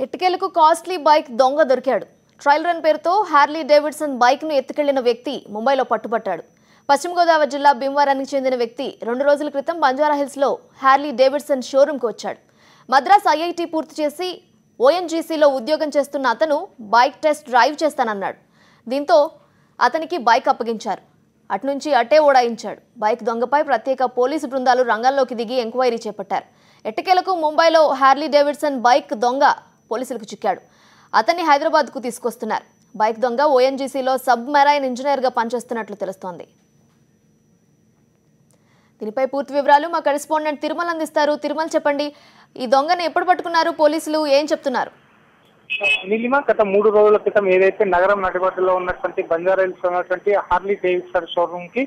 ఎట్టకేలకు costly bike దొంగ దొరికాడు. ట్రయల్ రన్ పేరుతో హార్లీ డేవిడ్సన్ బైక్ను ఎత్తుకెళ్లిన వ్యక్తి ముంబైలో పట్టుబట్టాడు. పశ్చిమ గోదావరి జిల్లా భీమవరానికి చెందిన వ్యక్తి 2 రోజుల క్రితం బంజారాహిల్స్లో హార్లీ డేవిడ్సన్ షోరూంకు వచ్చాడు. మద్రాస్ ఐఐటి పూర్తి చేసి ఓఎన్జీసీలో ఉద్యోగం చేస్తున్న అతను బైక్ టెస్ట్ డ్రైవ్ చేస్తానన్నాడు. దీంతో అతనికి బైక్ అప్పగించారు. అటునుంచి అటే ఓడాయించాడు. బైక్ దొంగపై ప్రత్యేక పోలీసు బృందాలు రంగంలోకి దిగి ఎంక్వైరీ చేపట్టారు. ఎట్టకేలకు ముంబైలో హార్లీ డేవిడ్సన్ బైక్ దొంగ పోలీసులకు చిక్కాడు. అతన్ని హైదరాబాద్కు తీసుకొస్తున్నారు. బైక్ దొంగ ఓఎన్జీసీలో సబ్ మెరైన్ ఇంజనీర్గా పనిచేస్తున్నట్లు తెలుస్తోంది. దీనిపై పూర్తి వివరాలు మా కరెస్పాండెంట్ తిరుమల అందిస్తారు. తిరుమల, చెప్పండి, ఈ దొంగని ఎప్పుడు పట్టుకున్నారు? పోలీసులు ఏం చెప్తున్నారు? నీలిమ గత 3 రోజుల క్రితం ఏదైతే నగరం నడిబొడ్డులో ఉన్నటువంటి బంజారాహిల్స్ ఉన్నటువంటి హార్లీ డేవిడ్సన్ షోరూమ్ కి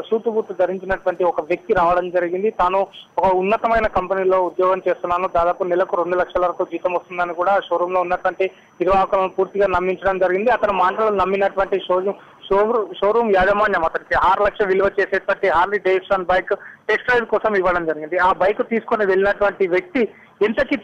సూటు బూటు ధరించినటువంటి ఒక వ్యక్తి రావడం జరిగింది. తాను ఒక ఉన్నతమైన కంపెనీలో ఉద్యోగం చేస్తున్నాను, దాదాపు నెలకు 2 లక్షల వరకు జీతం వస్తుందని కూడా షోరూమ్ లో ఉన్నటువంటి నిర్వాహకులను పూర్తిగా నమ్మించడం జరిగింది. అతని మాటలు నమ్మినటువంటి షోరూమ్ యాజమాన్యం అతనికి 6 లక్షలు విలువ చేసేటువంటి Harley Davidson bike test drive కోసం ఇవ్వడం జరిగింది. ఆ బైక్ తీసుకొని వెళ్ళినటువంటి వ్యక్తి ఇంతకీ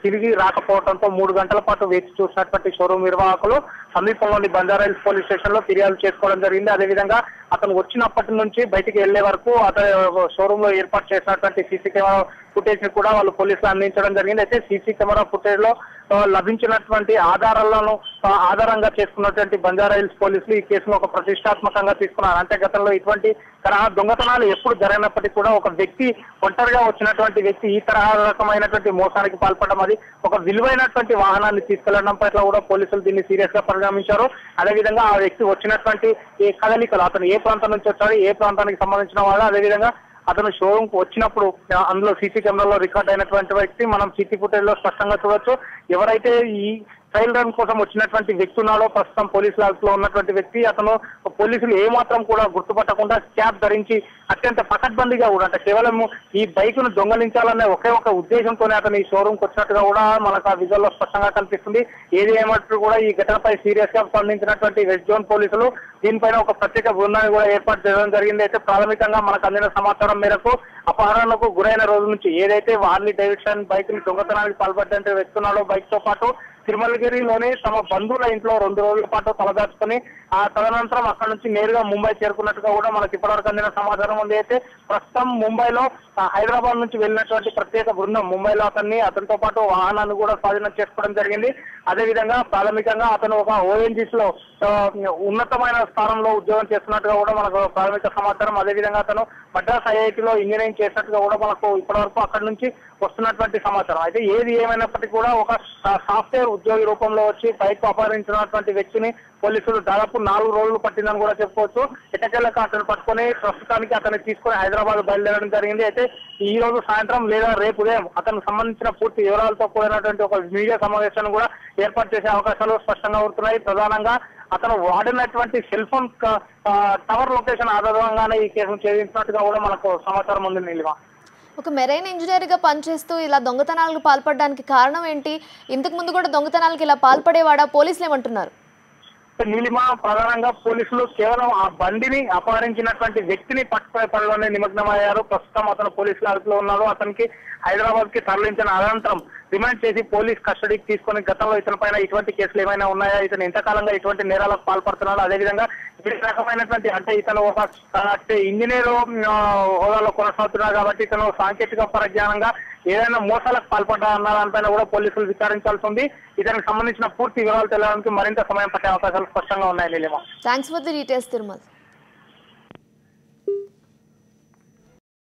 తిరిగి రాకపోవడంతో 3 గంటల పాటు వేచి చూసినటువంటి షోరూమ్ నిర్వాహకులు సమీపంలోని బంజారాహిల్స్ పోలీస్ స్టేషన్ లో ఫిర్యాదు చేసుకోవడం జరిగింది. అదేవిధంగా అతను వచ్చినప్పటి నుంచి బయటికి వెళ్లే వరకు అతను షోరూమ్ లో ఏర్పాటు చేసినటువంటి సీసీ కెమెరా ఫుటేజ్ ని కూడా వాళ్ళు పోలీసులు అందించడం జరిగింది. అయితే సీసీ కెమెరా ఫుటేజ్ లో లభించినటువంటి ఆధారంగా చేసుకున్నటువంటి బంజారాహిల్స్ పోలీసులు ఈ కేసును ఒక ప్రతిష్టాత్మకంగా తీసుకున్నారు. అంటే గతంలో ఇటువంటి తరహా దొంగతనాలు ఎప్పుడు జరిగినప్పటికీ కూడా ఒక వ్యక్తి ఒంటరిగా వచ్చినటువంటి వ్యక్తి ఈ తరహా రకమైనటువంటి మోసానికి పాల్పడడం, అది ఒక విలువైనటువంటి వాహనాన్ని తీసుకెళ్లడం పట్ల కూడా పోలీసులు దీన్ని సీరియస్ గా పరిగణించారు. అదేవిధంగా ఆ వ్యక్తి వచ్చినటువంటి ఈ కదలికలు, అతను ఏ ప్రాంతం నుంచి వచ్చాడు, ఏ ప్రాంతానికి సంబంధించిన వాళ్ళు, అదేవిధంగా అతను షోరూమ్ కు వచ్చినప్పుడు అందులో సీసీ కెమెరాలో రికార్డ్ అయినటువంటి వ్యక్తి మనం సీసీ ఫుటేజ్ లో స్పష్టంగా చూడొచ్చు. ఎవరైతే ఈ ట్రయల్ రన్ కోసం వచ్చినటువంటి వ్యక్తి ఉన్నాడో ప్రస్తుతం పోలీసుల అదుపులో ఉన్నటువంటి వ్యక్తి, అతను పోలీసులు ఏమాత్రం కూడా గుర్తుపట్టకుండా క్యాప్ ధరించి అత్యంత పకడ్బందీగా కూడా, అంటే కేవలం ఈ బైక్ ను దొంగలించాలనే ఒకే ఒక ఉద్దేశంతోనే అతను ఈ షోరూమ్ కు వచ్చినట్టుగా కూడా మనకు ఆ విజువల్ లో స్పష్టంగా కనిపిస్తుంది. ఏది ఏమంటూ కూడా ఈ ఘటనపై సీరియస్ గా స్పందించినటువంటి వెస్ట్ జోన్ పోలీసులు దీనిపైన ఒక ప్రత్యేక బృందాన్ని కూడా ఏర్పాటు చేయడం జరిగింది. అయితే ప్రాథమికంగా మనకు అందిన సమాచారం మేరకు అపహరణకు గురైన రోజు నుంచి ఏదైతే హార్లీ డేవిడ్సన్ బైక్ ని దొంగతనానికి పాల్పడ్డంటే వ్యక్తున్నాడో బైక్ తో పాటు తిరుమలగిరిలోని తమ బంధువుల ఇంట్లో 2 రోజుల పాటు తలదాచుకొని ఆ తదనంతరం అక్కడ నుంచి నేరుగా ముంబై చేరుకున్నట్టుగా కూడా మనకి ఇప్పటివరకు అందిన సమాచారం ఉంది. అయితే ప్రస్తుతం ముంబైలో హైదరాబాద్ నుంచి వెళ్ళినటువంటి ప్రత్యేక బృందం ముంబైలో అతనితో పాటు వాహనాన్ని కూడా స్వాధీనం చేసుకోవడం జరిగింది. అదేవిధంగా ప్రాథమికంగా అతను ఒక ఓఎన్జీసీ లో ఉన్నతమైన స్థానంలో ఉద్యోగం చేస్తున్నట్టుగా కూడా మనకు ప్రాథమిక సమాచారం. అదేవిధంగా అతను మద్రాస్ ఐఐటిలో ఇంజనీరింగ్ చేసినట్టుగా కూడా మనకు ఇప్పటివరకు అక్కడి నుంచి వస్తున్నటువంటి సమాచారం. అయితే ఏది ఏమైనప్పటికీ కూడా ఒక సాఫ్ట్వేర్ ఉద్యోగి రూపంలో వచ్చి బైక్ అపహరించినటువంటి వ్యక్తిని పోలీసులు దాదాపు 4 రోజులు పట్టిందని కూడా చెప్పుకోవచ్చు. ఎట్టకేలకు అతను పట్టుకొని ప్రస్తుతానికి అతన్ని తీసుకొని హైదరాబాద్ బయలుదేరడం జరిగింది. అయితే ఈ రోజు సాయంత్రం లేదా రేపు ఉదయం అతనికి సంబంధించిన పూర్తి వివరాలతో కూడినటువంటి ఒక మీడియా సమావేశాన్ని కూడా ఏర్పాటు చేసే అవకాశాలు స్పష్టంగా ఉంటున్నాయి. ప్రధానంగా అతను వాడినటువంటి సెల్ ఫోన్ టవర్ లొకేషన్ ఆధారంగానే ఈ కేసును ఛేదించినట్టుగా కూడా మనకు సమాచారం ఉంది. నీలిమ, ఒక మెరైన్ ఇంజనీర్గా పనిచేస్తూ ఇలా దొంగతనాలకు పాల్పడడానికి కారణం ఏంటి? ఇంతకు ముందు కూడా దొంగతనాలకు ఇలా పాల్పడేవాడా? పోలీసులు ఏమంటున్నారు? నీలిమ, ప్రధానంగా పోలీసులు కేవలం ఆ బండిని అపహరించినటువంటి వ్యక్తిని పట్టుకునే పనిలోనే నిమగ్నమయ్యారు. ప్రస్తుతం అతను పోలీసుల అదుపులో ఉన్నారు. అతనికి హైదరాబాద్ కి తరలించిన అనంతరం రిమాండ్ చేసి పోలీస్ కస్టడీకి తీసుకొని గతంలో ఇతని పైన ఇటువంటి కేసులు ఏమైనా ఉన్నాయా, ఇతను ఎంతకాలంగా ఇటువంటి నేరాలకు పాల్పడుతున్నాడు, అదేవిధంగా ఈ రకమైనటువంటి అంటే ఇతను ఒక ఇంజనీర్ హోదాలో కొనసాగుతున్నాడు కాబట్టి ఇతను సాంకేతిక పరిజ్ఞానంగా ఏదైనా మోసాలకు పాల్పడ్డా అన్న దానిపైన కూడా పోలీసులు విచారించాల్సి ఉంది. ఇతనికి సంబంధించిన పూర్తి వివరాలు తెలియడానికి మరింత సమయం పట్టే అవకాశాలు స్పష్టంగా ఉన్నాయి. Neelima, thanks for the details Tirumala.